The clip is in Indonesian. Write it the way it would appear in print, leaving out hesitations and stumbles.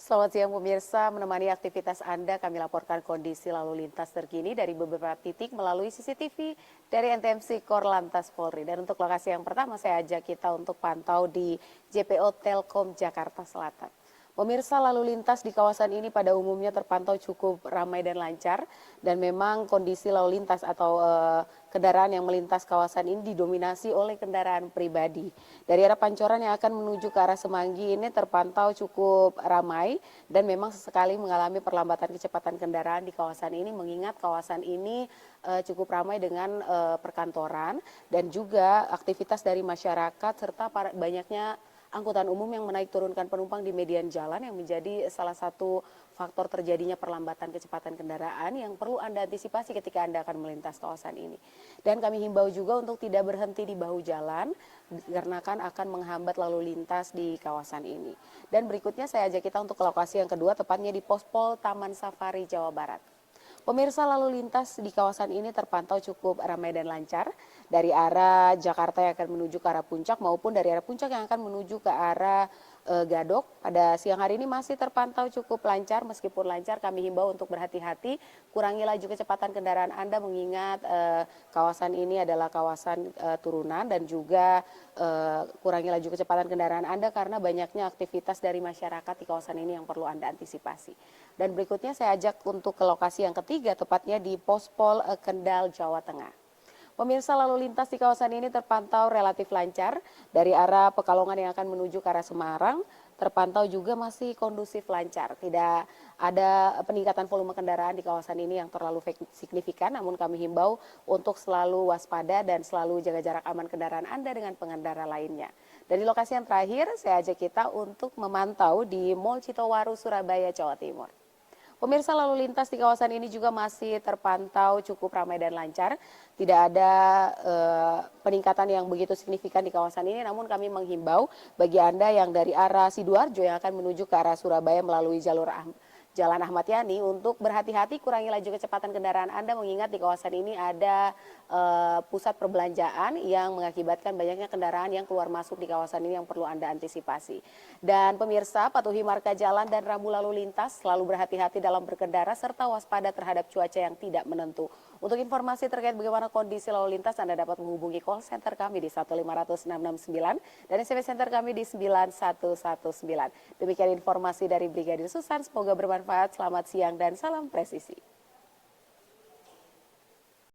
Selamat siang pemirsa, menemani aktivitas Anda kami laporkan kondisi lalu lintas terkini dari beberapa titik melalui CCTV dari NTMC Korlantas Polri. Dan untuk lokasi yang pertama saya ajak kita untuk pantau di JPO Telkom Jakarta Selatan. Pemirsa, lalu lintas di kawasan ini pada umumnya terpantau cukup ramai dan lancar, dan memang kondisi lalu lintas atau kendaraan yang melintas kawasan ini didominasi oleh kendaraan pribadi. Dari arah Pancoran yang akan menuju ke arah Semanggi ini terpantau cukup ramai dan memang sesekali mengalami perlambatan kecepatan kendaraan di kawasan ini, mengingat kawasan ini cukup ramai dengan perkantoran dan juga aktivitas dari masyarakat serta banyaknya angkutan umum yang menaik turunkan penumpang di median jalan yang menjadi salah satu faktor terjadinya perlambatan kecepatan kendaraan yang perlu Anda antisipasi ketika Anda akan melintas kawasan ini. Dan kami himbau juga untuk tidak berhenti di bahu jalan karena akan menghambat lalu lintas di kawasan ini. Dan berikutnya saya ajak kita untuk ke lokasi yang kedua, tepatnya di Pospol Taman Safari Jawa Barat. Pemirsa, lalu lintas di kawasan ini terpantau cukup ramai dan lancar dari arah Jakarta yang akan menuju ke arah Puncak maupun dari arah Puncak yang akan menuju ke arah Gadok. Pada siang hari ini masih terpantau cukup lancar, meskipun lancar kami himbau untuk berhati-hati, kurangi laju kecepatan kendaraan Anda mengingat kawasan ini adalah kawasan turunan dan juga kurangi laju kecepatan kendaraan Anda karena banyaknya aktivitas dari masyarakat di kawasan ini yang perlu Anda antisipasi. Dan berikutnya saya ajak untuk ke lokasi yang ketiga, tepatnya di Pospol Kendal, Jawa Tengah. Pemirsa, lalu lintas di kawasan ini terpantau relatif lancar dari arah Pekalongan yang akan menuju ke arah Semarang, terpantau juga masih kondusif lancar. Tidak ada peningkatan volume kendaraan di kawasan ini yang terlalu signifikan, namun kami himbau untuk selalu waspada dan selalu jaga jarak aman kendaraan Anda dengan pengendara lainnya. Dan di lokasi yang terakhir, saya ajak kita untuk memantau di Mall Citowaru, Surabaya, Jawa Timur. Pemirsa, lalu lintas di kawasan ini juga masih terpantau cukup ramai dan lancar. Tidak ada peningkatan yang begitu signifikan di kawasan ini, namun kami menghimbau bagi Anda yang dari arah Sidoarjo yang akan menuju ke arah Surabaya melalui jalur Jalan Ahmad Yani untuk berhati-hati, kurangi laju kecepatan kendaraan Anda mengingat di kawasan ini ada pusat perbelanjaan yang mengakibatkan banyaknya kendaraan yang keluar masuk di kawasan ini yang perlu Anda antisipasi. Dan pemirsa, patuhi marka jalan dan rambu lalu lintas, selalu berhati-hati dalam berkendara serta waspada terhadap cuaca yang tidak menentu. Untuk informasi terkait bagaimana kondisi lalu lintas, Anda dapat menghubungi call center kami di 1500669 dan SMS center kami di 9119. Demikian informasi dari Brigadir Susan, semoga bermanfaat. Selamat siang dan salam presisi.